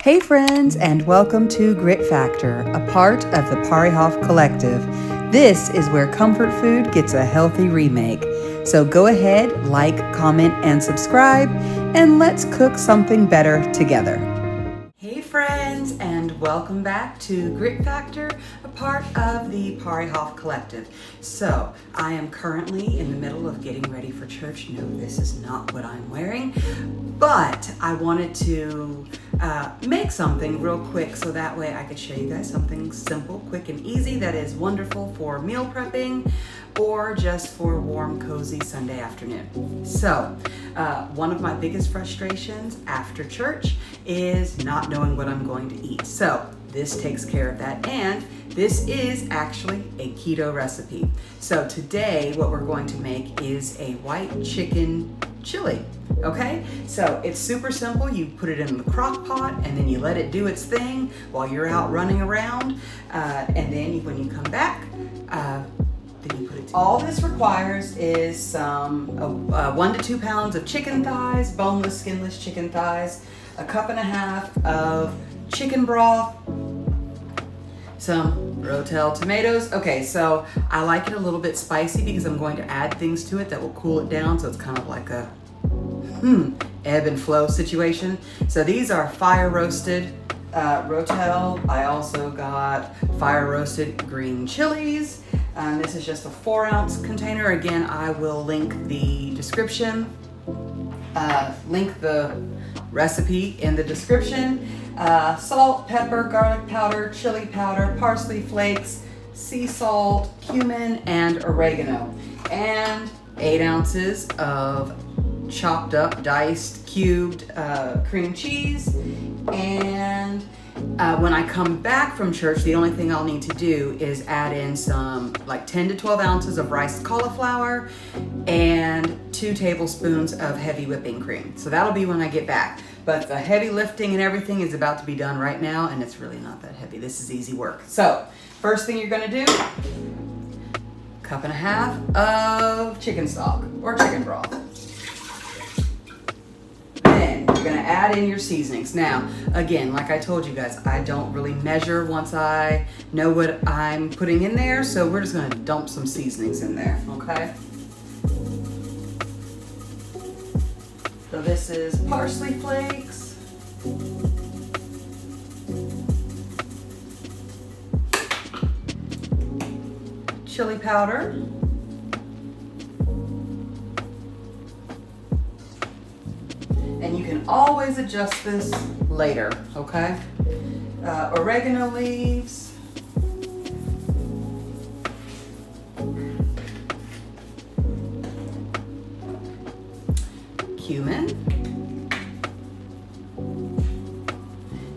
Hey friends, and welcome to Gritfactor, a part of the Parihoff Collective. This is where comfort food gets a healthy remake. So go ahead, like, comment, and subscribe, and let's cook something better together. Hey friends, and welcome back to Gritfactor, a part of the Parihoff Collective. So, I am currently in the middle of getting ready for church. No, this is not what I'm wearing, but I wanted to make something real quick so that way I could show you guys something simple, quick, and easy that is wonderful for meal prepping or just for warm, cozy Sunday afternoon. So, one of my biggest frustrations after church is not knowing what I'm going to eat. So, this takes care of that, and this is actually a keto recipe. So today what we're going to make is a white chicken chili. Okay, so it's super simple. You put it in the crock pot and then you let it do its thing while you're out running around, and then when you come back, then you put it together. All this requires is some 1 to 2 pounds of chicken thighs, boneless, skinless chicken thighs, a cup and a half of chicken broth, some Rotel tomatoes. Okay, so I like it a little bit spicy because I'm going to add things to it that will cool it down, so it's kind of like a ebb and flow situation. So these are fire roasted Rotel. I also got fire roasted green chilies. This is just a 4-ounce container. Again, I will link the description, link the recipe in the description. Salt, pepper, garlic powder, chili powder, parsley flakes, sea salt, cumin, and oregano. And 8 ounces of chopped up, diced, cubed cream cheese. And when I come back from church, the only thing I'll need to do is add in some like 10 to 12 ounces of riced cauliflower and 2 tablespoons of heavy whipping cream. So that'll be when I get back. But the heavy lifting and everything is about to be done right now, and it's really not that heavy. This is easy work. So first thing you're gonna do, 1.5 cups of chicken stock or chicken broth. Then you're gonna add in your seasonings. Now, again, like I told you guys, I don't really measure once I know what I'm putting in there, so we're just gonna dump some seasonings in there, okay? So this is parsley flakes, chili powder, and you can always adjust this later, okay? Oregano leaves, cumin.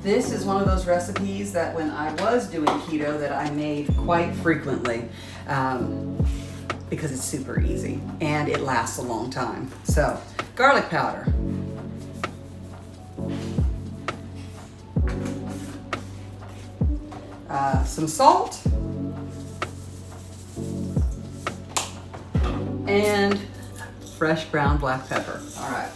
This is one of those recipes that when I was doing keto that I made quite frequently because it's super easy and it lasts a long time. So, garlic powder. Some salt. And fresh ground black pepper. All right.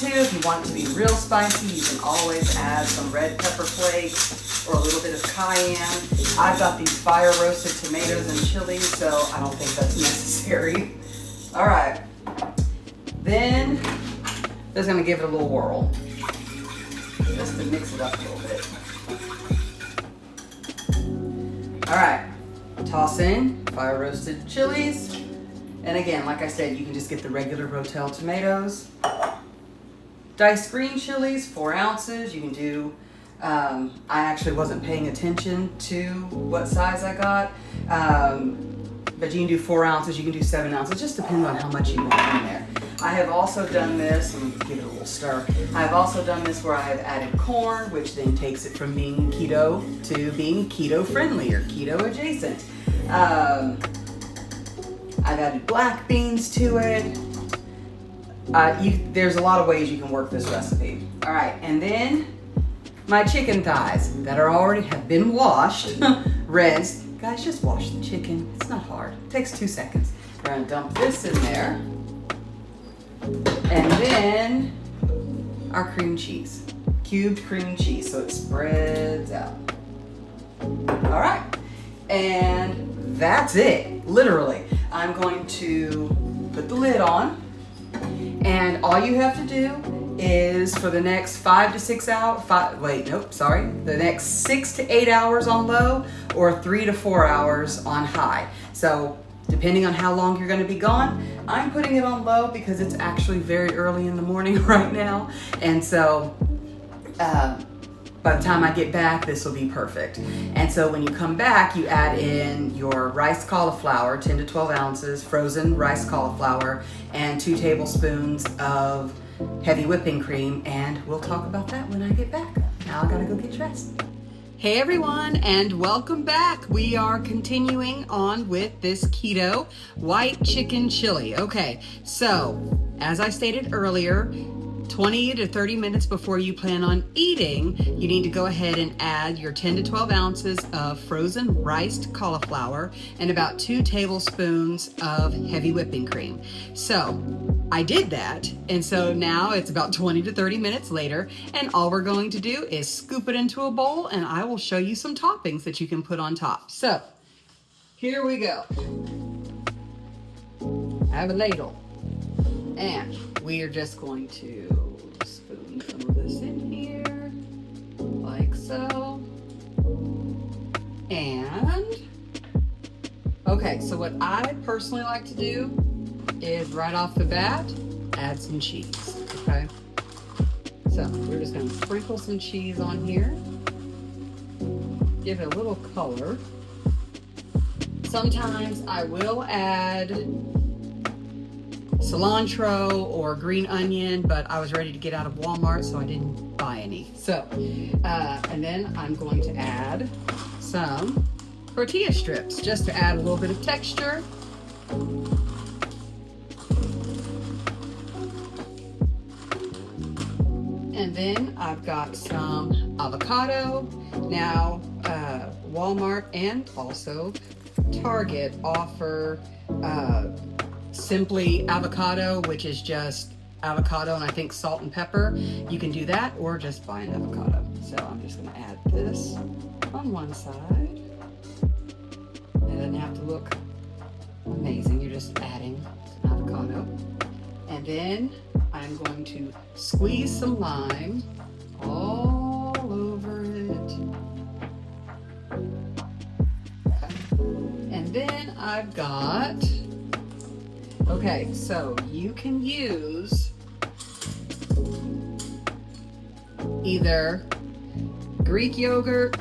If you want it to be real spicy, you can always add some red pepper flakes or a little bit of cayenne. I've got these fire roasted tomatoes and chilies, so I don't think that's necessary. All right. Then just gonna give it a little whirl, just to mix it up a little bit. All right, toss in fire roasted chilies. And again, like I said, you can just get the regular Rotel tomatoes. Diced green chilies, 4 ounces. You can do, I actually wasn't paying attention to what size I got, but you can do 4 ounces, you can do 7 ounces. It just depends on how much you want in there. I have also done this, let me give it a little stir. I have also done this where I have added corn, which then takes it from being keto to being keto friendly or keto adjacent. I've added black beans to it. There's a lot of ways you can work this recipe. All right, and then my chicken thighs that are already have been washed, rinsed. Guys, just wash the chicken. It's not hard. It takes 2 seconds. We're gonna dump this in there. And then our cream cheese, cubed cream cheese, so it spreads out. All right, and that's it, literally. I'm going to put the lid on, and all you have to do is for the next 5 to 6 hours, the next 6 to 8 hours on low or 3 to 4 hours on high. So depending on how long you're going to be gone, I'm putting it on low because it's actually very early in the morning right now. And so by the time I get back, this will be perfect. And so when you come back, you add in your riced cauliflower, 10 to 12 ounces, frozen riced cauliflower, and 2 tablespoons of heavy whipping cream. And we'll talk about that when I get back. Now I gotta go get dressed. Hey everyone, and welcome back. We are continuing on with this keto white chicken chili. Okay, so as I stated earlier, 20 to 30 minutes before you plan on eating, you need to go ahead and add your 10 to 12 ounces of frozen riced cauliflower and about 2 tablespoons of heavy whipping cream. So I did that, and so now it's about 20 to 30 minutes later, and all we're going to do is scoop it into a bowl, and I will show you some toppings that you can put on top. So here we go. I have a ladle, and we are just going to spoon some of this in here, like so. And, okay, so what I personally like to do is right off the bat, add some cheese, okay? So we're just gonna sprinkle some cheese on here, give it a little color. Sometimes I will add cilantro or green onion, but I was ready to get out of Walmart, so I didn't buy any. So, and then I'm going to add some tortilla strips just to add a little bit of texture. And then I've got some avocado. Now, Walmart and also Target offer simply avocado, which is just avocado and I think salt and pepper. You can do that or just buy an avocado. So I'm just gonna add this on one side. It doesn't have to look amazing, you're just adding some avocado. And then I'm going to squeeze some lime all over it. Okay. And then I've got, okay, so you can use either Greek yogurt,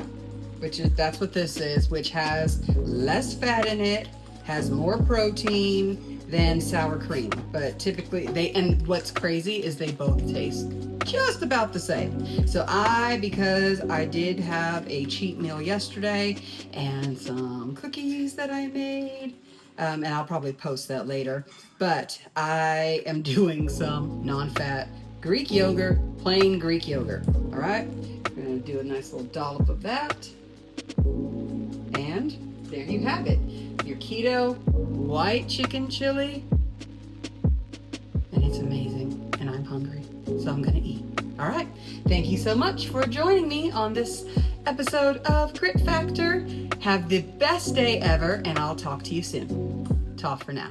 that's what this is, which has less fat in it, has more protein than sour cream, but typically and what's crazy is they both taste just about the same. So because I did have a cheat meal yesterday and some cookies that I made, and I'll probably post that later, but I am doing some non-fat Greek yogurt, plain Greek yogurt. All right, we're gonna do a nice little dollop of that, and there you have it, your keto white chicken chili, and it's amazing, and I'm hungry, so I'm gonna eat. All right, thank you so much for joining me on this episode of Gritfactor. Have the best day ever, and I'll talk to you soon. Ta for now.